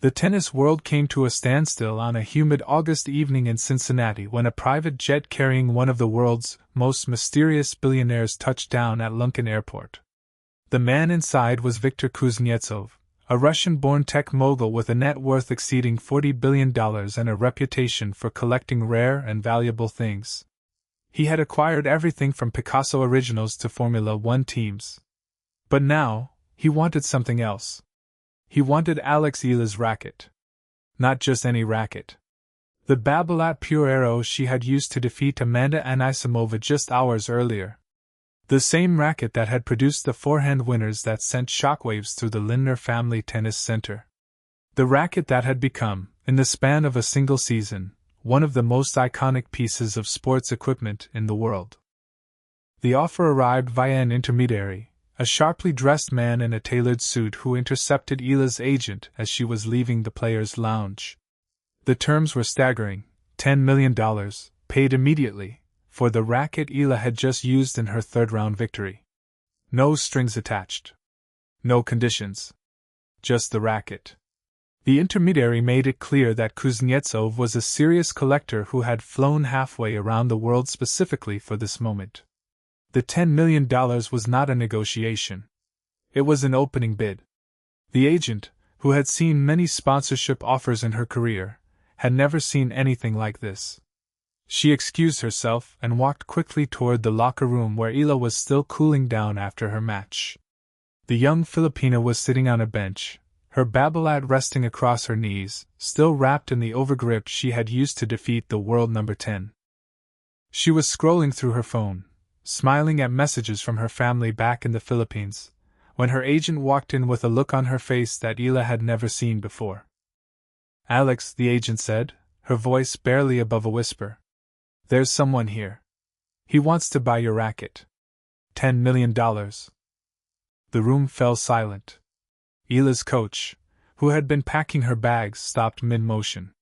The tennis world came to a standstill on a humid August evening in Cincinnati when a private jet carrying one of the world's most mysterious billionaires touched down at Lunken Airport. The man inside was Viktor Kuznetsov, a Russian-born tech mogul with a net worth exceeding $40 billion and a reputation for collecting rare and valuable things. He had acquired everything from Picasso originals to Formula One teams. But now, he wanted something else. He wanted Eala's racket. Not just any racket. The Babolat Pure Aero she had used to defeat Amanda Anisimova just hours earlier. The same racket that had produced the forehand winners that sent shockwaves through the Lindner Family Tennis Center. The racket that had become, in the span of a single season, one of the most iconic pieces of sports equipment in the world. The offer arrived via an intermediary, a sharply dressed man in a tailored suit who intercepted Eala's agent as she was leaving the players' lounge. The terms were staggering: $10 million, paid immediately, for the racket Eala had just used in her third-round victory. No strings attached. No conditions. Just the racket. The intermediary made it clear that Kuznetsov was a serious collector who had flown halfway around the world specifically for this moment. The $10 million was not a negotiation. It was an opening bid. The agent, who had seen many sponsorship offers in her career, had never seen anything like this. She excused herself and walked quickly toward the locker room where Eala was still cooling down after her match. The young Filipina was sitting on a bench, her Babolat resting across her knees, still wrapped in the overgrip she had used to defeat the world number 10. She was scrolling through her phone, smiling at messages from her family back in the Philippines, when her agent walked in with a look on her face that Eala had never seen before. "Alex," the agent said, her voice barely above a whisper. "There's someone here. He wants to buy your racket. $10 million. The room fell silent. Eala's coach, who had been packing her bags, stopped mid-motion.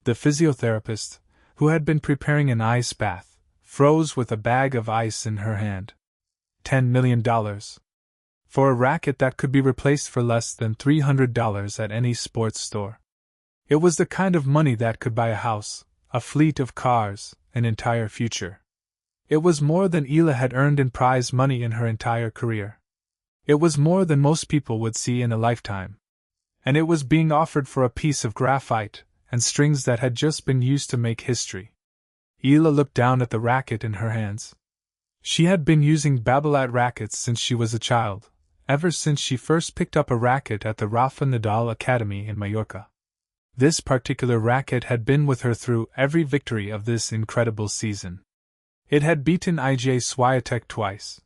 The physiotherapist, who had been preparing an ice bath, froze with a bag of ice in her hand. $10 million. For a racket that could be replaced for less than $300 at any sports store. It was the kind of money that could buy a house, a fleet of cars, an entire future. It was more than Eala had earned in prize money in her entire career. It was more than most people would see in a lifetime. And it was being offered for a piece of graphite and strings that had just been used to make history. Eala looked down at the racket in her hands. She had been using Babolat rackets since she was a child, ever since she first picked up a racket at the Rafa Nadal Academy in Mallorca. This particular racket had been with her through every victory of this incredible season. It had beaten IJ Swiatek twice.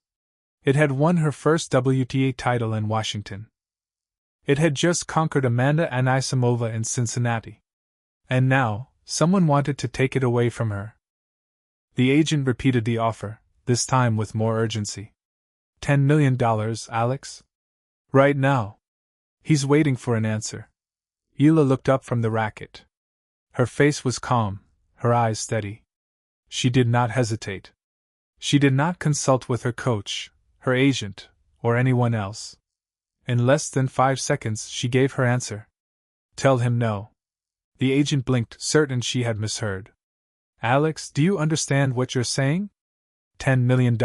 It had won her first WTA title in Washington. It had just conquered Amanda Anisimova in Cincinnati. And now, someone wanted to take it away from her. The agent repeated the offer, this time with more urgency. $10 million, Alex? Right now. He's waiting for an answer. Eala looked up from the racket. Her face was calm, her eyes steady. She did not hesitate. She did not consult with her coach, her agent, or anyone else. In less than 5 seconds she gave her answer. Tell him no. The agent blinked, certain she had misheard. Alex, do you understand what you're saying? $10 million.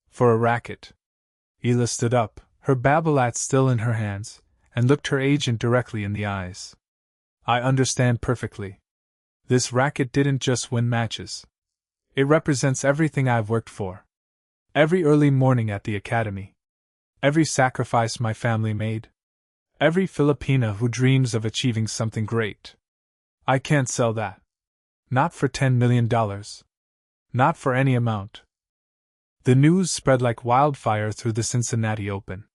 For a racket. Eala stood up, her Babolat still in her hands, and looked her agent directly in the eyes. I understand perfectly. This racket didn't just win matches. It represents everything I've worked for. Every early morning at the academy. Every sacrifice my family made. Every Filipina who dreams of achieving something great. I can't sell that. Not for $10 million. Not for any amount. The news spread like wildfire through the Cincinnati Open.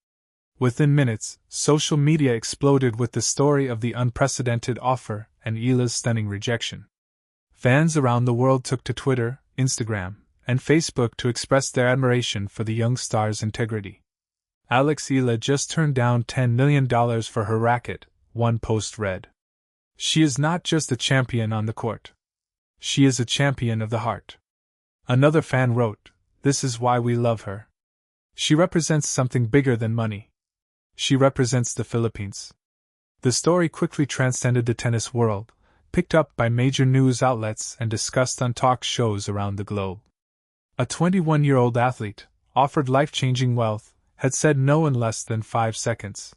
Within minutes, social media exploded with the story of the unprecedented offer and Eala's stunning rejection. Fans around the world took to Twitter, Instagram, and Facebook to express their admiration for the young star's integrity. Alex Eala just turned down $10 million for her racket, one post read. She is not just a champion on the court. She is a champion of the heart. Another fan wrote, this is why we love her. She represents something bigger than money. She represents the Philippines. The story quickly transcended the tennis world, picked up by major news outlets and discussed on talk shows around the globe. A 21-year-old athlete, offered life-changing wealth, had said no in less than 5 seconds.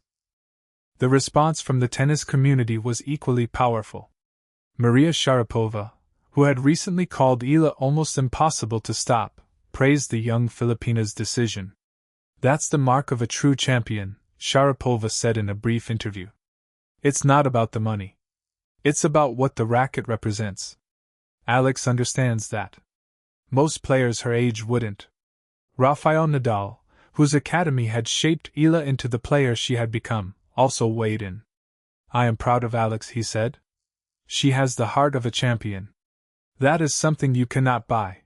The response from the tennis community was equally powerful. Maria Sharapova, who had recently called Eala almost impossible to stop, praised the young Filipina's decision. "That's the mark of a true champion," Sharapova said in a brief interview. "It's not about the money. It's about what the racket represents. Alex understands that. Most players her age wouldn't." Rafael Nadal, whose academy had shaped Eala into the player she had become, also weighed in. "I am proud of Alex," he said. "She has the heart of a champion. That is something you cannot buy."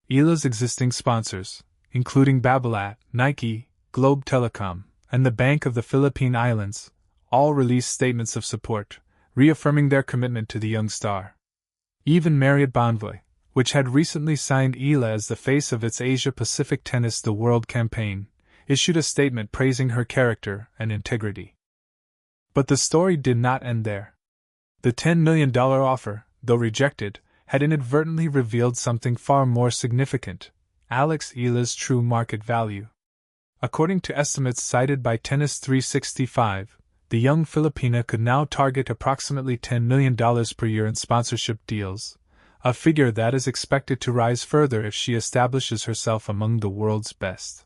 Eala's existing sponsors, including Babolat, Nike, Globe Telecom, and the Bank of the Philippine Islands, all released statements of support, reaffirming their commitment to the young star. Even Marriott Bonvoy, which had recently signed Eala as the face of its Asia-Pacific Tennis the World campaign, issued a statement praising her character and integrity. But the story did not end there. The $10 million offer, though rejected, had inadvertently revealed something far more significant: Alex Eala's true market value. According to estimates cited by Tennis 365, the young Filipina could now target approximately $10 million per year in sponsorship deals, a figure that is expected to rise further if she establishes herself among the world's best.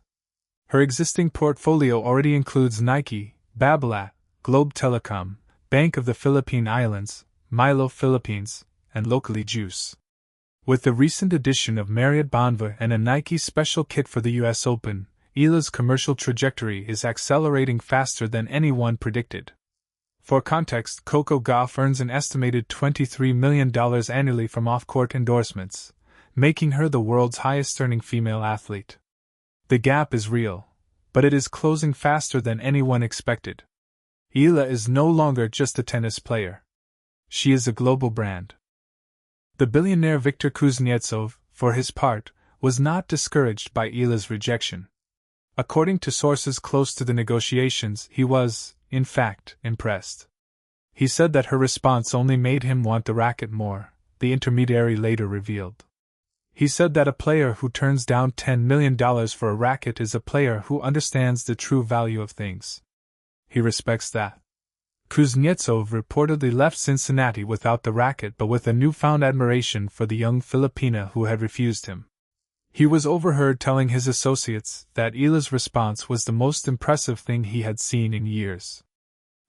Her existing portfolio already includes Nike, Babolat, Globe Telecom, Bank of the Philippine Islands, Milo Philippines, and locally Juice. With the recent addition of Marriott Bonvoy and a Nike special kit for the US Open, Eala's commercial trajectory is accelerating faster than anyone predicted. For context, Coco Gauff earns an estimated $23 million annually from off-court endorsements, making her the world's highest-earning female athlete. The gap is real, but it is closing faster than anyone expected. Eala is no longer just a tennis player. She is a global brand. The billionaire Viktor Kuznetsov, for his part, was not discouraged by Eala's rejection. According to sources close to the negotiations, he was, in fact, impressed. He said that her response only made him want the racket more, the intermediary later revealed. He said that a player who turns down $10 million for a racket is a player who understands the true value of things. He respects that. Kuznetsov reportedly left Cincinnati without the racket but with a newfound admiration for the young Filipina who had refused him. He was overheard telling his associates that Eala's response was the most impressive thing he had seen in years.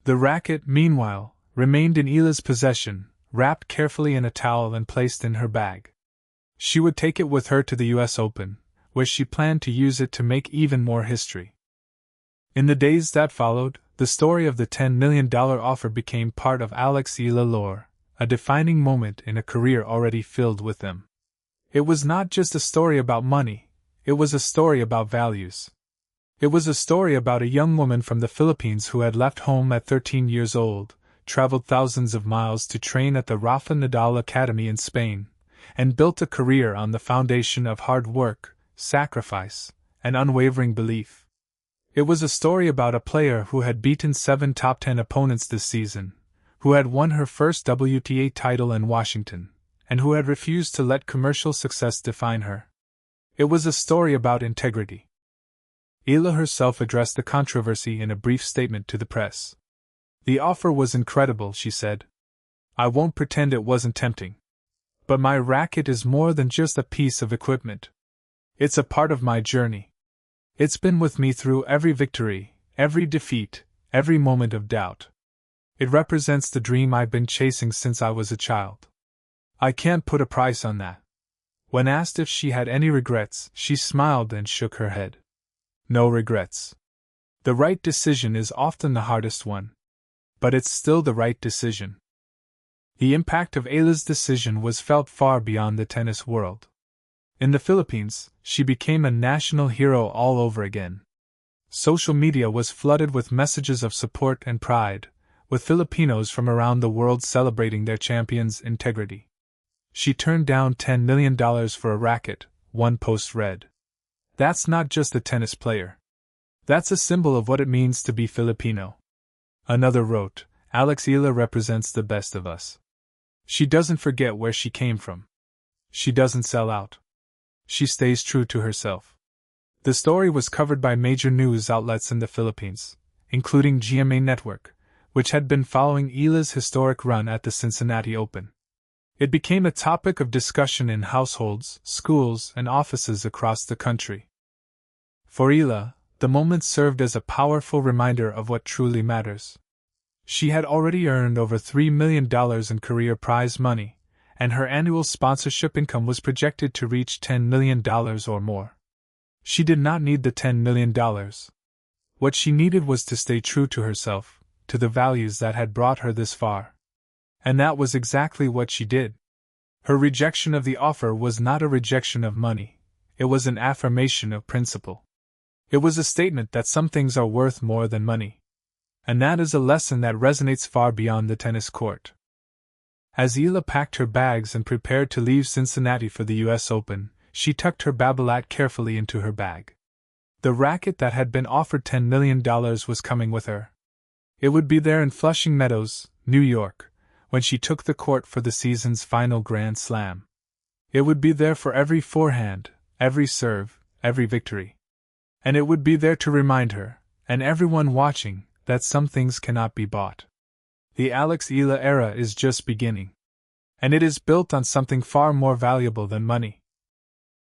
The racket, meanwhile, remained in Eala's possession, wrapped carefully in a towel and placed in her bag. She would take it with her to the US Open, where she planned to use it to make even more history. In the days that followed, the story of the $10 million offer became part of Alex Eala lore, a defining moment in a career already filled with them. It was not just a story about money, it was a story about values. It was a story about a young woman from the Philippines who had left home at 13 years old, traveled thousands of miles to train at the Rafa Nadal Academy in Spain, and built a career on the foundation of hard work, sacrifice, and unwavering belief. It was a story about a player who had beaten 7 top 10 opponents this season, who had won her first WTA title in Washington, and who had refused to let commercial success define her. It was a story about integrity. Eala herself addressed the controversy in a brief statement to the press. "The offer was incredible," she said. "I won't pretend it wasn't tempting. But my racket is more than just a piece of equipment. It's a part of my journey. It's been with me through every victory, every defeat, every moment of doubt. It represents the dream I've been chasing since I was a child. I can't put a price on that." When asked if she had any regrets, she smiled and shook her head. "No regrets. The right decision is often the hardest one. But it's still the right decision." The impact of Eala's decision was felt far beyond the tennis world. In the Philippines, she became a national hero all over again. Social media was flooded with messages of support and pride, with Filipinos from around the world celebrating their champion's integrity. "She turned down $10 million for a racket," one post read. "That's not just a tennis player. That's a symbol of what it means to be Filipino." Another wrote, Eala represents the best of us. She doesn't forget where she came from. She doesn't sell out. She stays true to herself. The story was covered by major news outlets in the Philippines, including GMA Network, which had been following Eala's historic run at the Cincinnati Open. It became a topic of discussion in households, schools, and offices across the country. For Eala, the moment served as a powerful reminder of what truly matters. She had already earned over $3 million in career prize money, and her annual sponsorship income was projected to reach $10 million or more. She did not need the $10 million. What she needed was to stay true to herself, to the values that had brought her this far. And that was exactly what she did. Her rejection of the offer was not a rejection of money, it was an affirmation of principle. It was a statement that some things are worth more than money. And that is a lesson that resonates far beyond the tennis court. As Eala packed her bags and prepared to leave Cincinnati for the U.S. Open, she tucked her Babolat carefully into her bag. The racket that had been offered $10 million was coming with her. It would be there in Flushing Meadows, New York, when she took the court for the season's final Grand Slam. It would be there for every forehand, every serve, every victory. And it would be there to remind her, and everyone watching, that some things cannot be bought. The Eala era is just beginning. And it is built on something far more valuable than money.